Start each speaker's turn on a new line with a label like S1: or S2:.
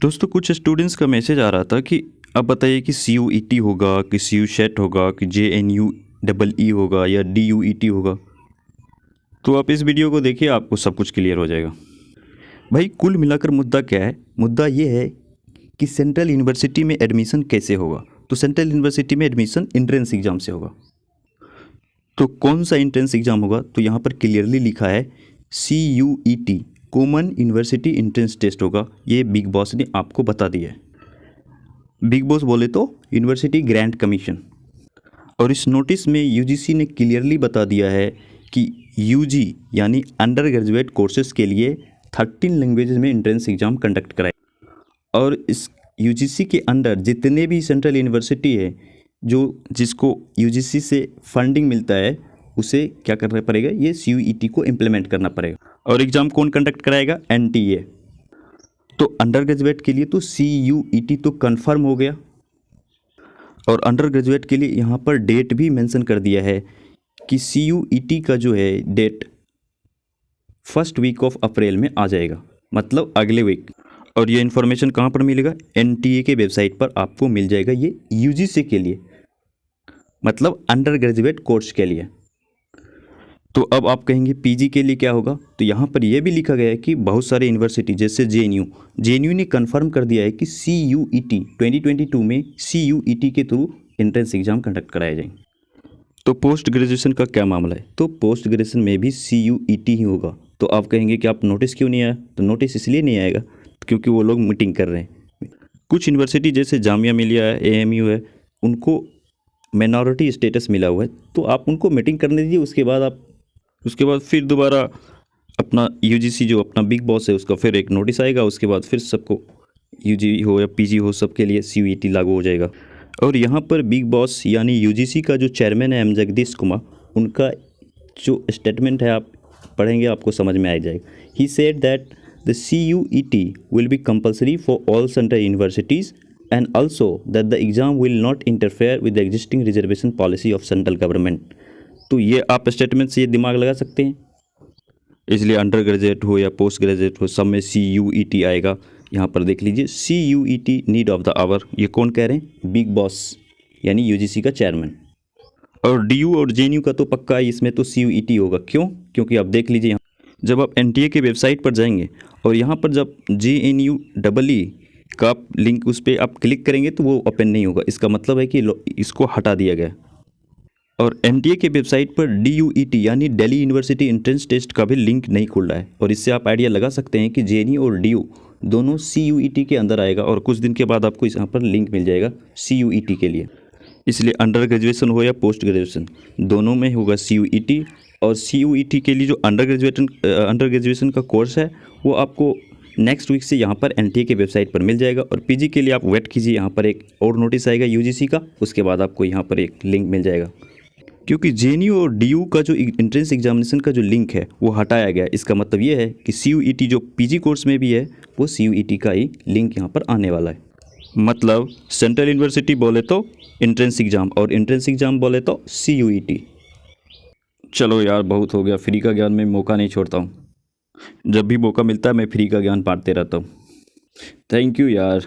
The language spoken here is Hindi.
S1: दोस्तों कुछ स्टूडेंट्स का मैसेज आ रहा था कि अब बताइए कि CUET होगा कि CU सेट होगा कि JNUEE होगा या DUET होगा। तो आप इस वीडियो को देखिए, आपको सब कुछ क्लियर हो जाएगा। भाई कुल मिलाकर मुद्दा क्या है? मुद्दा ये है कि सेंट्रल यूनिवर्सिटी में एडमिशन कैसे होगा। तो सेंट्रल यूनिवर्सिटी में एडमिशन एंट्रेंस एग्ज़ाम से होगा। तो कौन सा एंट्रेंस एग्ज़ाम होगा? तो यहाँ पर क्लियरली लिखा है CUET, common university entrance test होगा। ये बिग बॉस ने आपको बता दिया है। बिग बॉस बोले तो यूनिवर्सिटी ग्रांट कमीशन। और इस नोटिस में UGC ने क्लियरली बता दिया है कि UG यानी अंडर ग्रेजुएट कोर्सेज के लिए 13 लैंग्वेजेस में एंट्रेंस एग्ज़ाम कंडक्ट कराए। और इस UGC के अंडर जितने भी सेंट्रल यूनिवर्सिटी है जिसको UGC से फंडिंग मिलता है, उसे क्या करना पड़ेगा? ये CUET को इम्प्लीमेंट करना पड़ेगा। और एग्ज़ाम कौन कंडक्ट कराएगा? NTA। तो अंडर ग्रेजुएट के लिए तो CUET तो कंफर्म हो गया। और अंडर ग्रेजुएट के लिए यहाँ पर डेट भी मेंशन कर दिया है कि CUET का जो है date first week of April में आ जाएगा, मतलब अगले वीक। और ये इन्फॉर्मेशन कहाँ पर मिलेगा? NTA के वेबसाइट पर आपको मिल जाएगा। ये UGC के लिए, मतलब अंडर ग्रेजुएट कोर्स के लिए। तो अब आप कहेंगे PG के लिए क्या होगा? तो यहाँ पर यह भी लिखा गया है कि बहुत सारे यूनिवर्सिटी जैसे JNU ने कंफर्म कर दिया है कि CUET 2022 में CUET के थ्रू एंट्रेंस एग्ज़ाम कंडक्ट कराए जाएंगे। तो पोस्ट ग्रेजुएशन का क्या मामला है? तो पोस्ट ग्रेजुएशन में भी CUET ही होगा। तो आप कहेंगे कि आप नोटिस क्यों नहीं आया? तो नोटिस इसलिए नहीं आएगा क्योंकि वो लोग मीटिंग कर रहे हैं। कुछ यूनिवर्सिटी जैसे जामिया मिलिया है, AMU है, उनको माइनॉरिटी स्टेटस मिला हुआ है, तो आप उनको मीटिंग करने दीजिए। उसके बाद फिर दोबारा अपना UGC जो अपना बिग बॉस है उसका फिर एक नोटिस आएगा। उसके बाद फिर सबको UG हो या PG हो, सबके लिए CUET लागू हो जाएगा। और यहाँ पर बिग बॉस यानी UGC का जो चेयरमैन है जगदीश कुमार, उनका जो स्टेटमेंट है आप पढ़ेंगे आपको समझ में आ जाएगा। He said that the CUET will be compulsory for all central universities and also that the exam will not interfere with the existing reservation policy of central government। तो ये आप स्टेटमेंट से ये दिमाग लगा सकते हैं। इसलिए अंडर ग्रेजुएट हो या पोस्ट ग्रेजुएट हो, सब में CUET आएगा। यहाँ पर देख लीजिए CUET need of the hour. ये कौन कह रहे हैं? बिग बॉस यानी UGC का चेयरमैन। और DU और JNU का तो पक्का है, इसमें तो CUET होगा। क्यों? क्योंकि आप देख लीजिए, यहाँ जब आप NTA के वेबसाइट पर जाएंगे और यहाँ पर जब JNUEE का आप लिंक उस पर आप क्लिक करेंगे तो वो ओपन नहीं होगा। इसका मतलब है कि इसको हटा दिया गया। और NTA के वेबसाइट पर DUET यानी दिल्ली यूनिवर्सिटी एंट्रेंस टेस्ट का भी लिंक नहीं खुल रहा है। और इससे आप आइडिया लगा सकते हैं कि JNU और DU दोनों CUET के अंदर आएगा और कुछ दिन के बाद आपको यहाँ पर लिंक मिल जाएगा CUET के लिए। इसलिए अंडर ग्रेजुएशन हो या पोस्ट ग्रेजुएशन, दोनों में होगा CUET। और CUET के लिए जो अंडर ग्रेजुएशन का कोर्स है वो आपको नेक्स्ट वीक से यहाँ पर NTA के वेबसाइट पर मिल जाएगा। और PG के लिए आप वेट कीजिए, यहाँ पर एक और नोटिस आएगा UGC का, उसके बाद आपको यहाँ पर एक लिंक मिल जाएगा। क्योंकि JNU और DU का जो एंट्रेंस एग्जामिनेशन का जो लिंक है वो हटाया गया। इसका मतलब ये है कि CUET जो PG कोर्स में भी है वो CUET का ही लिंक यहाँ पर आने वाला है। मतलब सेंट्रल यूनिवर्सिटी बोले तो एंट्रेंस एग्ज़ाम और एंट्रेंस एग्ज़ाम बोले तो CUET। चलो यार, बहुत हो गया। फ्री का ज्ञान में मौका नहीं छोड़ता हूँ। जब भी मौका मिलता है मैं फ्री का ज्ञान बांटते रहता हूँ। थैंक यू यार।